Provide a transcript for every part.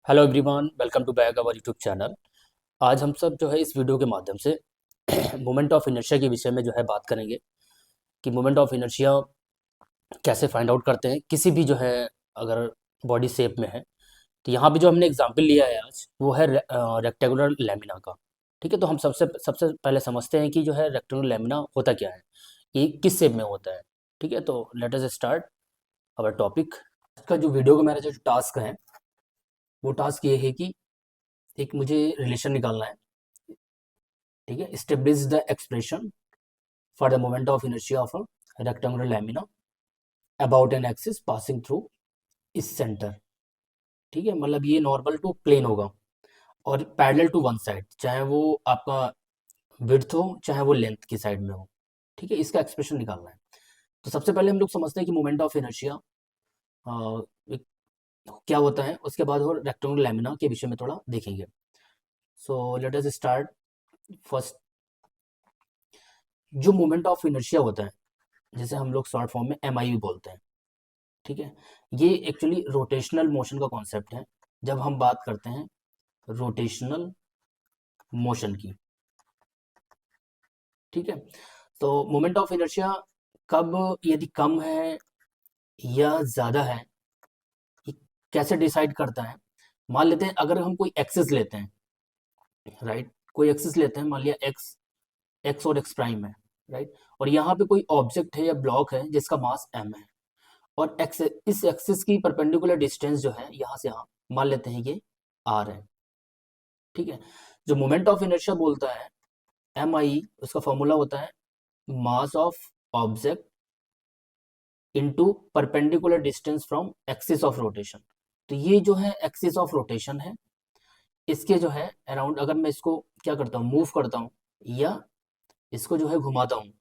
Hello everyone, welcome to back our YouTube channel. आज हम सब जो है इस वीडियो के माध्यम से मोमेंट ऑफ इनर्शिया के विषय में जो है बात करेंगे कि मोमेंट ऑफ इनर्शिया कैसे फाइंड आउट करते हैं किसी भी जो है अगर बॉडी शेप में है। तो यहाँ पे जो हमने एग्जांपल लिया है आज वो है रेक्टेंगुलर लेमिना का। ठीक है, तो हम सबसे सबसे पहले समझते हैं कि जो है रेक्टेंगुलर लेमिना होता क्या है, ये किस शेप में होता है। ठीक है, तो let us start our topic. इसका जो वीडियो का मेरा जो टास्क है वो टास्क ये है कि एक मुझे रिलेशन निकालना है। ठीक है, establish the expression for the moment of inertia of a rectangular lamina about an axis passing through इस सेंटर। ठीक है, मतलब ये नॉर्मल टू प्लेन होगा और पैरेलल टू वन साइड, चाहे वो आपका विड्थ हो चाहे वो लेंथ की साइड में हो। ठीक है, इसका एक्सप्रेशन निकालना है। तो सबसे पहले हम लोग समझते हैं कि मोमेंट ऑफ इनर्शिया क्या होता है, उसके बाद और रेक्टेंगुलर लैमिना के विषय में थोड़ा देखेंगे। So let us start. First, जो मोमेंट ऑफ इनर्शिया होता है जिसे हम लोग शॉर्ट फॉर्म में एम आई भी बोलते हैं। ठीक है, ये एक्चुअली रोटेशनल मोशन का कॉन्सेप्ट है जब हम बात करते हैं रोटेशनल मोशन की। ठीक है, तो मोमेंट ऑफ इनर्शिया कब, यदि कम है या ज़्यादा है, ये कैसे डिसाइड करता है। मान लेते हैं अगर हम कोई एक्सिस लेते हैं, राइट, कोई एक्सिस लेते हैं, मान लिया एक्स, एक्स और एक्स प्राइम है, राइट, और यहाँ पे कोई ऑब्जेक्ट है या ब्लॉक है जिसका मास एम है और एक्स, इस एक्सिस की परपेंडिकुलर डिस्टेंस जो है यहाँ से यहाँ मान लेते हैं ये आर है। ठीक है, जो मोमेंट ऑफ इनर्शिया बोलता है एम आई, उसका फॉर्मूला होता है mass of object into perpendicular distance from axis of rotation. तो ये जो है एक्सिस ऑफ रोटेशन है, इसके जो है अराउंड अगर मैं इसको क्या करता हूँ, मूव करता हूँ या इसको जो है घुमाता हूँ,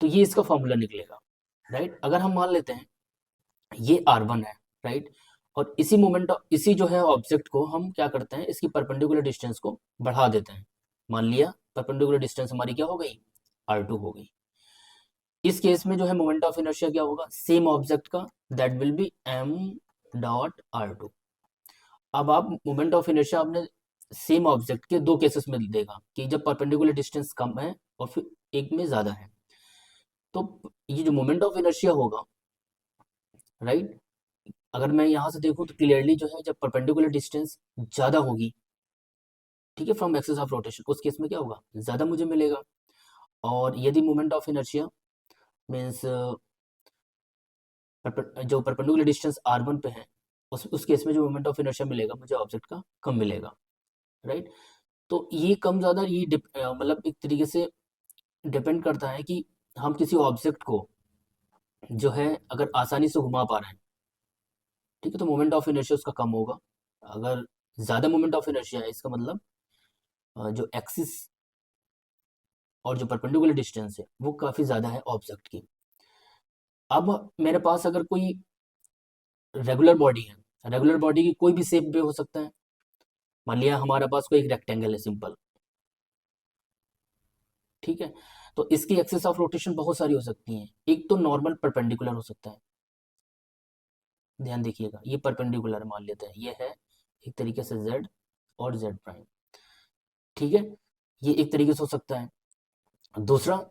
तो ये इसका फॉर्मूला निकलेगा। राइट, अगर हम मान लेते हैं ये R1 है, राइट, और इसी मोमेंट, इसी जो है ऑब्जेक्ट को हम क्या करते हैं, इसकी परपेंडिकुलर डिस्टेंस को बढ़ा देते हैं। मान लिया परपेंडिकुलर डिस्टेंस हमारी क्या हो गई, R2 हो गई। इस केस में जो है मोमेंट ऑफ इनर्शिया क्या होगा, सेम ऑब्जेक्ट का, that will be m dot R2। अब आप मोमेंट ऑफ इनर्शिया आपने सेम ऑब्जेक्ट के दो केसेस में देगा कि जब परपेंडिकुलर डिस्टेंस कम है और फिर एक में ज्यादा है। तो ये जो मोमेंट ऑफ इनर्शिया होगा, राइट, अगर मैं यहाँ से देखूँ तो क्लियरली जो है जब परपेंडिकुलर डिस्टेंस ज़्यादा होगी, ठीक है, फ्रॉम एक्सिस ऑफ रोटेशन, उस केस में क्या होगा, ज़्यादा मुझे मिलेगा। और यदि मोमेंट ऑफ इनर्शिया मीन्स जो परपेंडिकुलर डिस्टेंस R1 पे है, उस केस में जो मोमेंट ऑफ इनर्शिया मिलेगा मुझे ऑब्जेक्ट का कम मिलेगा। राइट, तो ये कम ज़्यादा ये मतलब एक तरीके से डिपेंड करता है कि हम किसी ऑब्जेक्ट को जो है अगर आसानी से घुमा पा रहे हैं, ठीक है, तो मोमेंट ऑफ इनर्शिया उसका कम होगा। अगर ज़्यादा मोमेंट ऑफ इनर्शिया है, इसका मतलब जो एक्सिस और जो परपेंडिकुलर डिस्टेंस है वो काफ़ी ज़्यादा है ऑब्जेक्ट की। अब मेरे पास अगर कोई रेगुलर बॉडी है, रेगुलर बॉडी की कोई भी शेप पे हो सकता है। मान लिया हमारे पास कोई एक रेक्टेंगल है सिंपल। ठीक है, तो इसकी एक्सिस ऑफ रोटेशन बहुत सारी हो सकती हैं। एक तो नॉर्मल परपेंडिकुलर हो सकता है, ध्यान देखिएगा, ये परपेंडिकुलर मान लेते हैं, ये है एक तरीके से जेड और जेड प्राइम। ठीक है, ये एक तरीके से हो सकता है। दूसरा,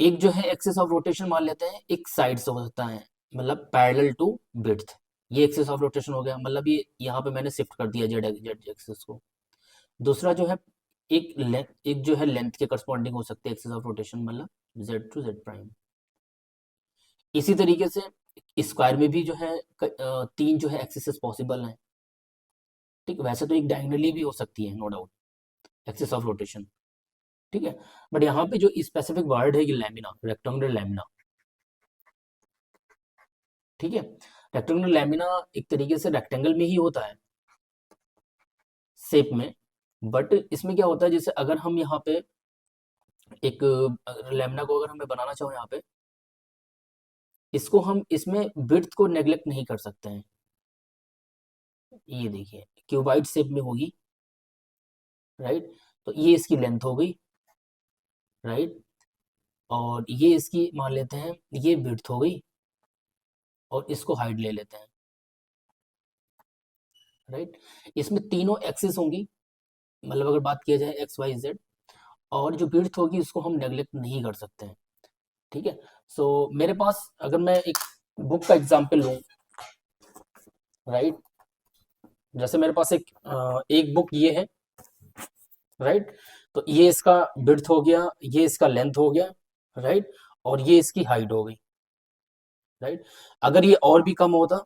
एक जो है एक्सिस ऑफ रोटेशन मान लेते हैं एक साइड से हो सकता है, मतलब पैरेलल टू विड्थ। ये एक्सिस ऑफ रोटेशन हो गया, मतलब ये यहाँ पे मैंने शिफ्ट कर दिया जेड जेड एक्सिस को। दूसरा जो है एक लेंथ, एक जो है लेंथ के करस्पॉन्डिंग हो सकते हैं एक्सिस ऑफ रोटेशन, मतलब जेड टू जेड प्राइम। इसी तरीके से स्क्वायर में भी जो है तीन जो है एक्सिस पॉसिबल हैं। ठीक, वैसे तो एक डायगोनली भी हो सकती है, no doubt, axis of rotation. ठीक है, बट यहाँ पे जो स्पेसिफिक वर्ड है कि लैमिना, रेक्टेंगुलर लैमिना। ठीक है, रेक्टेंगुलर लैमिना एक तरीके से रेक्टेंगल में ही होता है शेप में, बट इसमें क्या होता है, जैसे अगर हम यहाँ पे एक लैमिना को अगर हमें बनाना चाहो यहाँ पे, इसको हम इसमें विड्थ को नेग्लेक्ट नहीं कर सकते हैं। ये देखिए क्यूबाइड शेप में होगी, राइट, तो ये इसकी लेंथ हो गई, राइट, और ये इसकी मान लेते हैं ये विड्थ हो गई, और इसको हाइट ले लेते हैं, राइट। इसमें तीनों एक्सिस होंगी, मतलब अगर बात किया जाए एक्स वाई जेड, और जो विड्थ होगी उसको हम नेग्लेक्ट नहीं कर सकते हैं। ठीक है। सो मेरे पास अगर मैं एक बुक का एग्जांपल लूँ, राइट, जैसे मेरे पास एक बुक ये है, राइट, तो ये इसका विड्थ हो गया, ये इसका लेंथ हो गया, राइट, और ये इसकी हाइट हो गई, राइट। अगर ये और भी कम होता,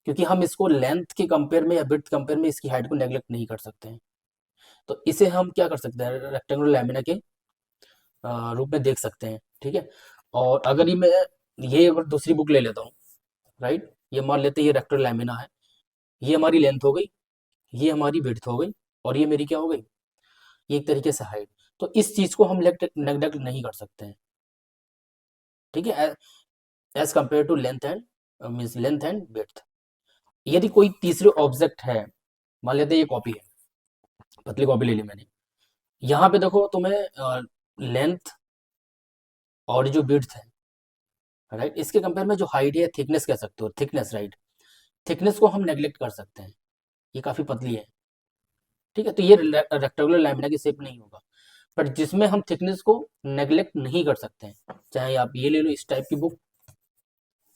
क्योंकि हम इसको लेंथ के कंपेयर में या विड्थ कंपेयर में इसकी हाइट को नेग्लेक्ट नहीं कर सकते हैं, तो इसे हम क्या कर सकते हैं, रेक्टेंगुलर लैमिना के रूप में देख सकते हैं। ठीक है। और अगर ये अगर दूसरी बुक ले लेता हूँ, राइट, ये मान लेते हैं ये रेक्टेंगुलर लैमिना है, ये हमारी लेंथ हो गई, ये हमारी विड्थ हो गई, और ये मेरी क्या हो गई, ये एक तरीके से हाइट। तो इस चीज को हम नेग्लेक्ट नहीं कर सकते हैं। ठीक है। As compare to length and means length and width. यदि कोई तीसरे ऑब्जेक्ट है, मान लेते हैं ये कॉपी है, पतली कॉपी ले ली मैंने, यहाँ पे देखो तुम्हें लेंथ और जो विड्थ है, राइट, इसके कंपेयर में जो हाइट है, थिकनेस कह सकते हो, थिकनेस, राइट, थिकनेस को हम नेग्लेक्ट कर सकते हैं, ये काफी पतली है। ठीक है। तो ये रेक्टेंगुलर लैमिना की शेप नहीं होगा। बट जिसमें हम थिकनेस को नेग्लेक्ट नहीं कर सकते हैं, चाहे आप ये ले लो इस टाइप की बुक,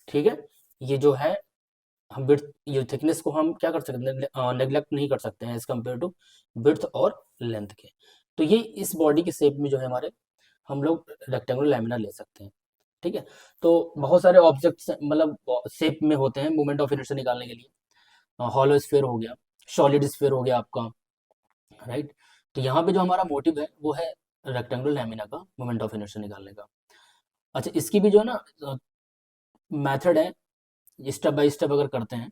ठीक है, ये जो है हम विड्थ, ये थिकनेस को हम क्या कर सकते हैं, नेग्लेक्ट नहीं कर सकते हैं एज कम्पेयर टू विड्थ और लेंथ के। तो ये इस बॉडी के शेप में जो है हमारे, हम लोग रेक्टेंगुलर लैमिना ले सकते हैं। ठीक है। तो बहुत सारे ऑब्जेक्ट्स मतलब शेप में होते हैं मोमेंट ऑफ इनर्शिया निकालने के लिए। हॉलो स्फीयर हो गया, सॉलिड स्फीयर हो गया आपका, राइट। तो यहाँ पे जो हमारा मोटिव है वो है रेक्टेंगुलर लैमिना का मोमेंट ऑफ इनर्शिया निकालने का। अच्छा, इसकी भी जो है ना मेथड है, स्टेप बाय स्टेप अगर करते हैं,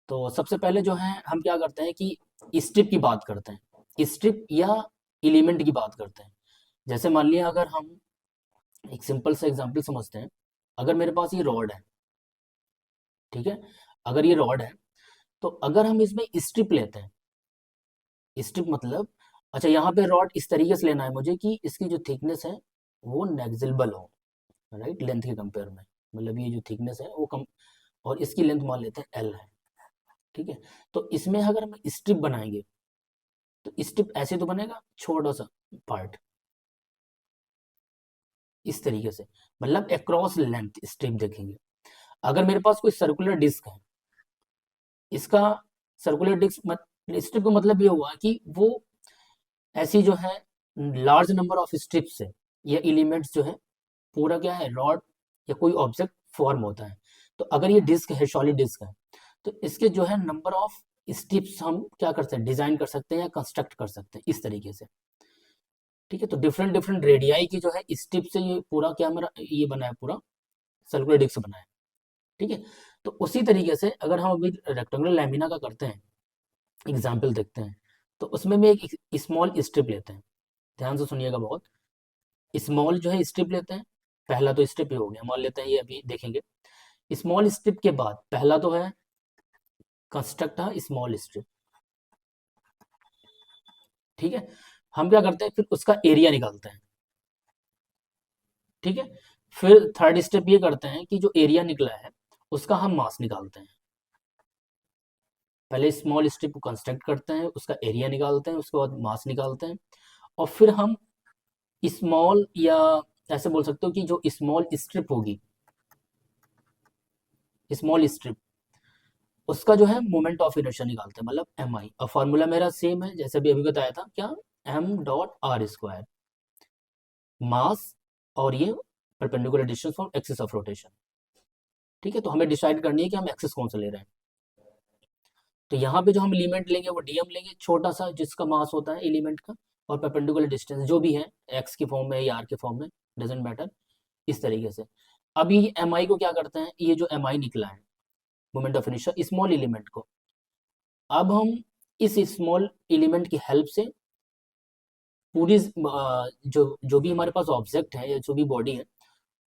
तो सबसे पहले जो है हम क्या करते हैं कि स्ट्रिप की बात करते हैं, स्ट्रिप या एलिमेंट की बात करते हैं। जैसे मान लिया अगर हम एक सिंपल सा एग्जांपल समझते हैं, अगर मेरे पास ये रॉड है, ठीक है, अगर ये रॉड है, तो अगर हम इसमें स्ट्रिप लेते हैं, स्ट्रिप मतलब, अच्छा यहाँ पे रॉड इस तरीके से लेना है मुझे कि इसकी जो थिकनेस है वो नेग्जिबल हो, राइट, लेंथ के कंपेयर में, मतलब ये जो थिकनेस है वो कम, और इसकी लेंथ मान लेते हैं एल है। ठीक है। तो इसमें अगर हम स्ट्रिप बनाएंगे, तो स्ट्रिप ऐसे तो बनेगा छोटा सा पार्ट, इस तरीके से, मतलब अक्रॉस लेंथ स्ट्रिप देखेंगे। अगर मेरे पास कोई सर्कुलर डिस्क है, इसका सर्कुलर डिस्क स्ट्रिप का मतलब ये हुआ कि वो ऐसी जो है लार्ज नंबर ऑफ स्ट्रिप्स है या एलिमेंट्स जो है, पूरा क्या है, रॉड या कोई ऑब्जेक्ट फॉर्म होता है। तो अगर ये डिस्क है, सॉलिड डिस्क है, तो इसके जो है नंबर ऑफ स्ट्रिप्स हम क्या कर सकते हैं, डिजाइन कर सकते हैं या कंस्ट्रक्ट कर सकते हैं इस तरीके से। ठीक है। तो डिफरेंट डिफरेंट रेडियाई की जो है स्ट्रिप से ये पूरा क्या मेरा ये बना है, पूरा सर्कुलर डिस्क बना है। ठीक है। तो उसी तरीके से अगर हम अभी रेक्टेंगुलर लैमिना का करते हैं, एग्जाम्पल देखते हैं, तो उसमें भी एक स्मॉल स्ट्रिप लेते हैं, ध्यान से सुनिएगा बहुत। स्मॉल जो है स्ट्रिप लेते हैं, पहला तो स्ट्रिप ही हो गया, मान लेते हैं ये अभी देखेंगे। स्मॉल स्ट्रिप के बाद पहला तो है कंस्ट्रक्ट है स्मॉल स्ट्रिप। ठीक है। हम क्या करते हैं, फिर उसका एरिया निकालते हैं। ठीक है। फिर थर्ड स्टेप ये करते हैं कि जो एरिया निकला है उसका हम मास निकालते हैं। पहले स्मॉल स्ट्रिप को कंस्ट्रक्ट करते हैं, उसका एरिया निकालते हैं, उसके बाद मास निकालते हैं, और फिर हम स्मॉल या ऐसे बोल सकते हो कि जो स्मॉल स्ट्रिप होगी, स्मॉल स्ट्रिप, उसका जो है मोमेंट ऑफ इनर्शिया निकालते हैं, मतलब एम आई। और फॉर्मूला मेरा सेम है जैसे अभी अभी बताया था, क्या, एम डॉट आर स्क्वायर, मास और ये perpendicular distance from axis of rotation. ठीक है। तो हमें डिसाइड करनी है कि हम एक्सिस कौन सा ले रहे हैं। तो यहाँ पे जो हम एलिमेंट लेंगे वो डीएम लेंगे, छोटा सा जिसका मास होता है एलिमेंट का, और परपेंडिकुलर डिस्टेंस जो भी है, एक्स के फॉर्म में या आर के फॉर्म में, डजेंट मैटर, इस तरीके से। अब ये एम आई को क्या करते हैं, ये जो एम आई निकला है moment of inertia small element को, अब हम इस स्मॉल एलिमेंट की हेल्प से पूरी जो जो भी हमारे पास ऑब्जेक्ट है या जो भी बॉडी है,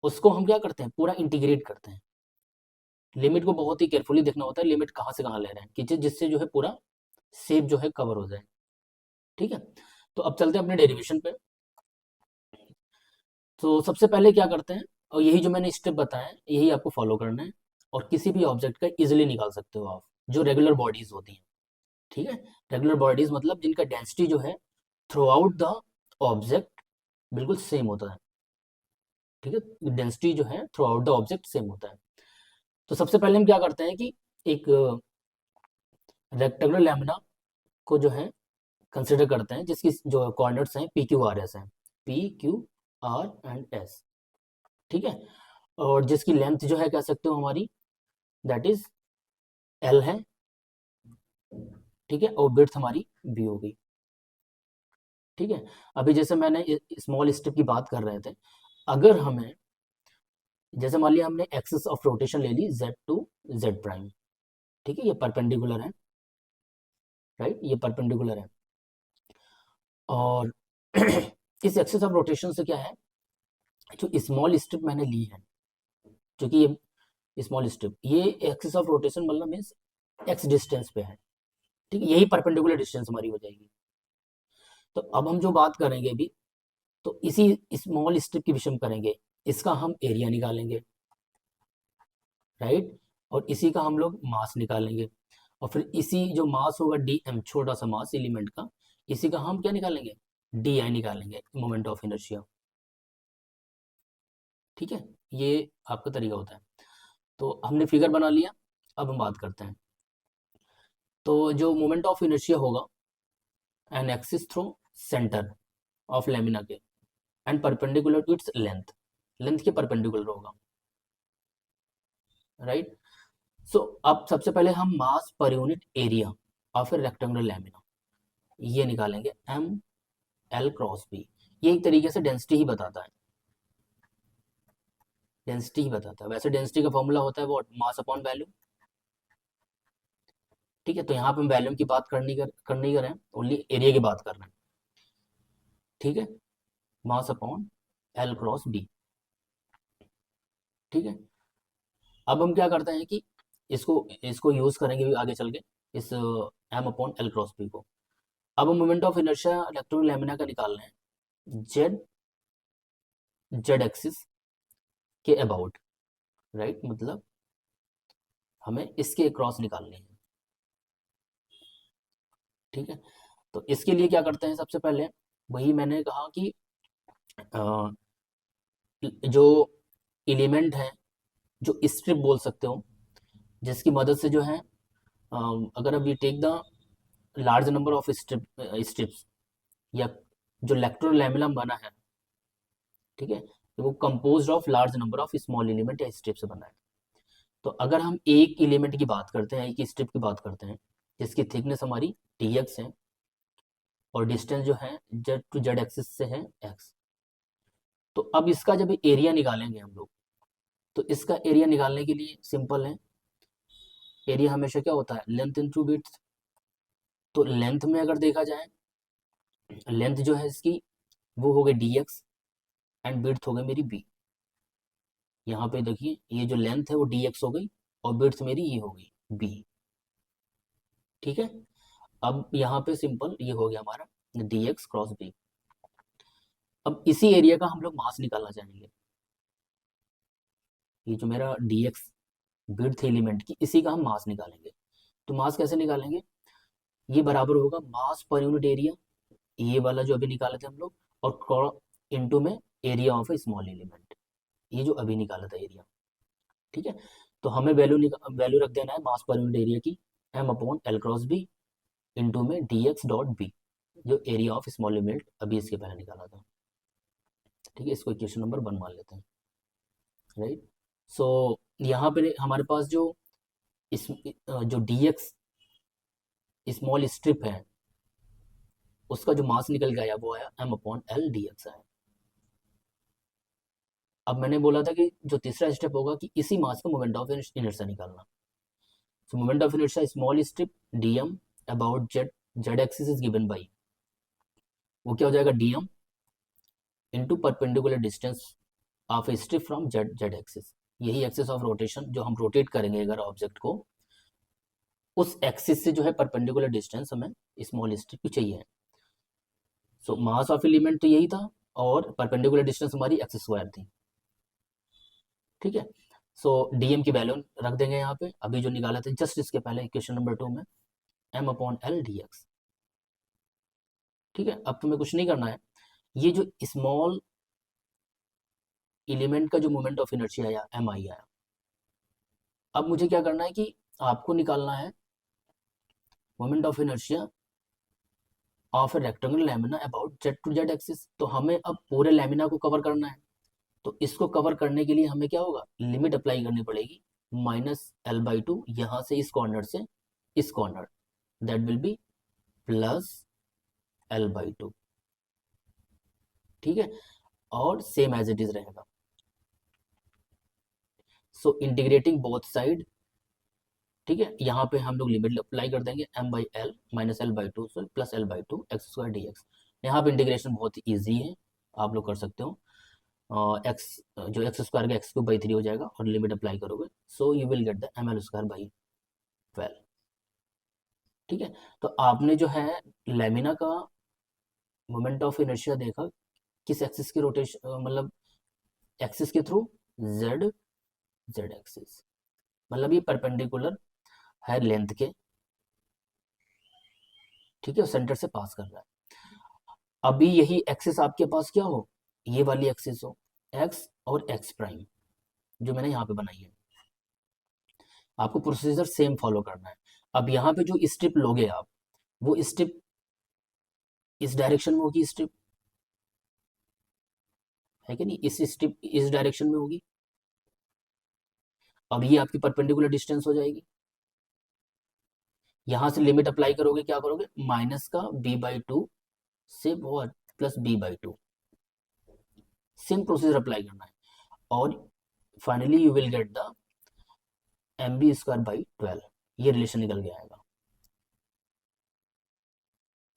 उसको हम क्या करते हैं, पूरा इंटीग्रेट करते हैं। लिमिट को बहुत ही केयरफुली देखना होता है, लिमिट कहाँ से कहाँ ले रहे हैं, कि जिससे जो है पूरा शेप जो है कवर हो जाए। ठीक है। तो अब चलते हैं अपने डेरिवेशन पे। तो सबसे पहले क्या करते हैं, और यही जो मैंने स्टेप बताया है यही आपको फॉलो करना है, और किसी भी ऑब्जेक्ट का इजिली निकाल सकते हो आप, जो रेगुलर बॉडीज होती हैं। ठीक है, रेगुलर बॉडीज मतलब जिनका डेंसिटी जो है थ्रू आउट द ऑब्जेक्ट बिल्कुल सेम होता है। ठीक है, डेंसिटी जो है through out the object same होता है। तो सबसे पहले हम क्या करते हैं कि एक रेक्टेंगुलर लैमिना को जो है कंसिडर करते हैं, जिसकी जो कोऑर्डिनेट्स हैं पी क्यू आर एस हैं, P Q R and S. ठीक है, और जिसकी लेंथ जो है कह सकते हो हमारी दैट इज एल है। ठीक है, और विड्थ हमारी बी होगी। ठीक है, अभी जैसे मैंने स्मॉल स्टेप की बात कर रहे थे, अगर हमें जैसे मान लिया हमने एक्सिस ऑफ रोटेशन ले ली z टू z प्राइम। ठीक है, ये परपेंडिकुलर है, राइट, ये परपेंडिकुलर है। और इस एक्सिस ऑफ रोटेशन से क्या है, जो स्मॉल स्ट्रिप मैंने ली है, क्योंकि ये स्मॉल स्ट्रिप ये एक्सिस ऑफ रोटेशन मतलब मीन्स एक्स डिस्टेंस पे है। ठीक है, यही परपेंडिकुलर डिस्टेंस हमारी हो जाएगी। तो अब हम जो बात करेंगे अभी, तो इसी स्मॉल स्ट्रिप की विषय में करेंगे, इसका हम एरिया निकालेंगे, राइट, और इसी का हम लोग मास निकालेंगे, और फिर इसी जो मास होगा डी एम, छोटा सा मास एलिमेंट का, इसी का हम क्या निकालेंगे, डी आई निकालेंगे, मोमेंट ऑफ इनर्शिया। ठीक है, ये आपका तरीका होता है। तो हमने फिगर बना लिया, अब हम बात करते हैं। तो जो मोमेंट ऑफ इनर्शिया होगा, an axis through centre of lamina के and perpendicular to its length, length के परपेंडिकुलर होगा, राइट। सो अब सबसे पहले हम mass per unit area of a rectangular lamina ये निकालेंगे, एम एल क्रॉस बी। ये एक तरीके से डेंसिटी ही बताता है, डेंसिटी ही बताता है। वैसे डेंसिटी का फॉर्मूला होता है वो मास अपॉन वैल्यूम। ठीक है, तो यहाँ पे हम वैल्यूम की बात करनी कर रहे हैं, ओनली एरिया की बात कर रहे हैं। ठीक है, mass upon L cross B. ठीक है, अब हम क्या करते हैं कि इसको इसको यूज करेंगे आगे चल के, इस M upon L cross B को। अब हम moment of inertia electron lamina का निकाल रहे हैं, जेड जेड एक्सिस के अबाउट, राइट, मतलब हमें इसके क्रॉस निकालने हैं। ठीक है, तो इसके लिए क्या करते हैं, सबसे पहले वही मैंने कहा कि अ, जो एलिमेंट है, जो स्ट्रिप बोल सकते हो, जिसकी मदद से जो है अगर अब ये take the large number of strips, या जो इलेक्ट्रो लैमिनम बना है, ठीक है, तो वो composed of large number of small element या स्ट्रिप से बना है। तो अगर हम एक एलिमेंट की बात करते हैं, एक स्ट्रिप की बात करते हैं, जिसकी थिकनेस हमारी dx है, और डिस्टेंस जो है जेड टू जेड एक्सिस से है x, तो अब इसका जब एरिया निकालेंगे हम लोग, तो इसका एरिया निकालने के लिए सिंपल है, एरिया हमेशा क्या होता है, लेंथ इनटू विड्थ। तो लेंथ में अगर देखा जाए, लेंथ जो है इसकी वो हो गई dx, एंड विड्थ हो गई मेरी b। यहाँ पे देखिए ये जो लेंथ है वो dx हो गई, और विड्थ मेरी ये हो गई b। ठीक है, अब यहाँ पे सिंपल ये हो गया हमारा dx क्रॉस b। अब इसी एरिया का हम लोग मास निकालना चाहेंगे, ये जो मेरा dx विड्थ एलिमेंट की, इसी का हम मास निकालेंगे। तो मास कैसे निकालेंगे, ये बराबर होगा मास पर यूनिट एरिया, ये वाला जो अभी निकाले थे हम लोग, और इनटू में area of A small element, ये जो अभी निकाला था एरिया। ठीक है, तो हमें वैल्यू रख देना है मास पर यूनिट एरिया की, M upon L cross B into में डी एक्स डॉट बी, जो एरिया ऑफ स्मॉल एलिमेंट अभी इसके पहले निकाला था। ठीक है, इसको इक्वेशन नंबर 1 मान लेते हैं, राइट। सो यहाँ पे हमारे पास जो इस जो डी एक्स स्मॉल स्ट्रिप है, उसका जो मास निकल के आया वो आया M upon L D X आया। अब मैंने बोला था कि जो तीसरा स्टेप होगा कि इसी मास का मोमेंट ऑफ इनर्शिया निकालना। सो moment of inertia small strip DM about Z, Z axis is given by, वो क्या हो जाएगा, DM into perpendicular distance of A strip from Z Z axis. यही एक्सिस ऑफ रोटेशन जो हम रोटेट करेंगे अगर ऑब्जेक्ट को, उस एक्सिस से जो है परपेंडिकुलर डिस्टेंस हमें स्मॉल स्ट्रिप की चाहिए। सो मास ऑफ एलिमेंट तो यही था, और परपेंडिकुलर डिस्टेंस हमारी एक्स स्क्वायर थी। ठीक है, सो डीएम की वैल्यू रख देंगे यहाँ पे, अभी जो निकाला था जस्ट इसके पहले इक्वेशन नंबर 2 में, M upon L D X. ठीक है, अब तुम्हें कुछ नहीं करना है, ये जो स्मॉल एलिमेंट का जो मोमेंट ऑफ इनर्शिया आया एम आई आया, अब मुझे क्या करना है कि आपको निकालना है moment of inertia of a rectangular lamina about Z to Z axis. तो हमें अब पूरे लैमिना को कवर करना है, तो इसको कवर करने के लिए हमें क्या होगा, लिमिट अप्लाई करनी पड़ेगी -L/2, यहां से इस कॉर्नर से इस corner, that will be +L/2। ठीक है, और सेम एज इट इज रहेगा। सो इंटीग्रेटिंग बोथ साइड, ठीक है, यहाँ पे हम लोग लिमिट अप्लाई कर देंगे m/l -L/2 से +L/2 x² dx। यहाँ पे इंटीग्रेशन बहुत ईजी है, आप लोग कर सकते हो। एक्स जो x² का x³/3 हो जाएगा और लिमिट अप्लाई करोगे, so you will get the ml²/12। ठीक है, तो आपने जो है लैमिना का मोमेंट ऑफ इनर्शिया देखा किस एक्सिस की रोटेशन, मतलब एक्सिस के थ्रू, जेड जेड एक्सिस, मतलब ये परपेंडिकुलर है लेंथ के। ठीक है, सेंटर से पास कर रहा है। अभी यही एक्सिस आपके पास क्या हो, ये वाली एक्सिस हो, एक्स और एक्स प्राइम जो मैंने यहाँ पे बनाई है। आपको प्रोसीजर सेम फॉलो करना है। अब यहाँ पे जो स्ट्रिप लोगे आप, वो स्ट्रिप इस डायरेक्शन में होगी, स्ट्रिप है कि नहीं, इस स्ट्रिप इस डायरेक्शन में होगी। अब ये आपकी परपेंडिकुलर डिस्टेंस हो जाएगी। यहां से लिमिट अप्लाई करोगे, क्या करोगे, माइनस का b/2 से बहुत plus b/2, same procedure apply करना है, और finally you will get the mb²/12। ये रिलेशन निकल के आएगा।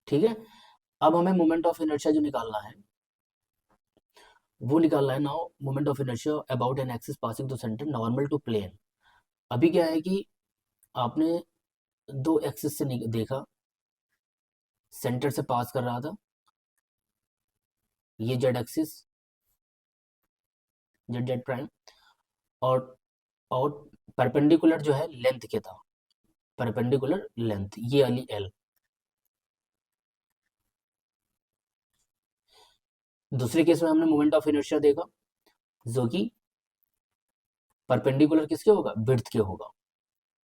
ठीक है, अब हमें मोमेंट ऑफ इनर्शिया जो निकालना है, वो निकालना है now moment of inertia about an axis passing to centre normal to plane. अभी क्या है कि आपने दो एक्सिस से देखा, सेंटर से पास कर रहा था, ये Z axis, Z z prime, और और परपेंडिकुलर जो है लेंथ के था, परपेंडिकुलर लेंथ ये वाली एल। दूसरे केस में हमने मोमेंट ऑफ इनर्शिया देखा जो कि परपेंडिकुलर किसके होगा, विड्थ के होगा,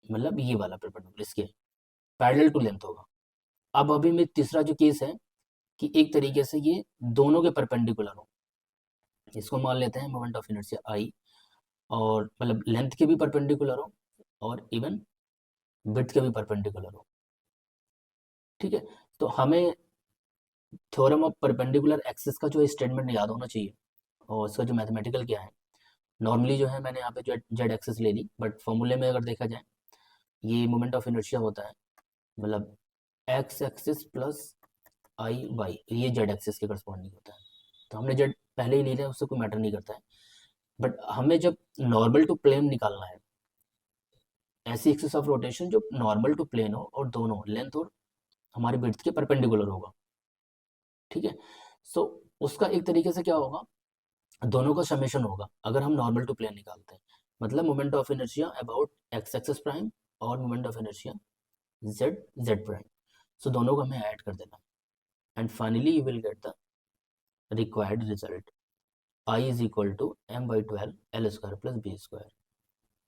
मतलब ये वाला परपेंडिकुलर इसके पैरेलल टू लेंथ होगा। अब अभी में तीसरा जो केस है कि एक तरीके से ये दोनों के परपेंडिकुलर हो, इसको मान लेते हैं मोमेंट ऑफ इनर्शिया आई, और मतलब लेंथ के भी परपेंडिकुलर हो और इवन विड्थ के भी परपेंडिकुलर हो। ठीक है, तो हमें थ्योरम ऑफ परपेंडिकुलर एक्सिस का जो स्टेटमेंट याद होना चाहिए, और इसका जो मैथमेटिकल क्या है। नॉर्मली जो है मैंने यहाँ पे जेड जेड एक्सिस ले ली, बट फॉर्मूले में अगर देखा जाए, ये मोमेंट ऑफ इनर्शिया होता है, मतलब एक्स एक्सिस प्लस आई वाई, ये जेड एक्सिस के करस्पॉन्डिंग होता है। तो हमने जेड पहले ही ले लिया, उससे कोई मैटर नहीं करता है। बट हमें जब नॉर्मल टू प्लेन निकालना है, ऐसी एक्सिस ऑफ रोटेशन जो नॉर्मल टू प्लेन हो और दोनों लेंथ और हमारे विड्थ के परपेंडिकुलर होगा। ठीक है, सो उसका एक तरीके से क्या होगा, दोनों का समेशन होगा अगर हम नॉर्मल टू प्लेन निकालते हैं, मतलब moment of inertia about x axis prime और moment of inertia z z prime. So दोनों को हमें ऐड कर देना, and finally you will get the required result, I is equal to m/12 L² plus b²।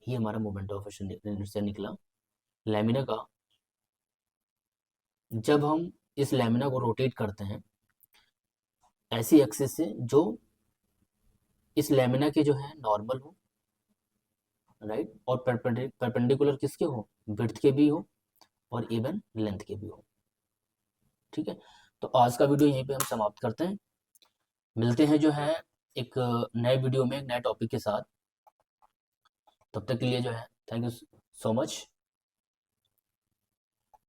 ये हमारा moment of inertia निकला lamina का। जब हम इस लैमिना को रोटेट करते हैं ऐसी एक्सिस से जो इस लैमिना के जो है नॉर्मल हो, राइट, और परपेंडिकुलर किसके हो, विड्थ के भी हो और इवन लेंथ के भी हो। ठीक है, तो आज का वीडियो यहीं पे हम समाप्त करते हैं, मिलते हैं जो है एक नए वीडियो में एक नए टॉपिक के साथ। तब तक के लिए जो है थैंक यू सो मच।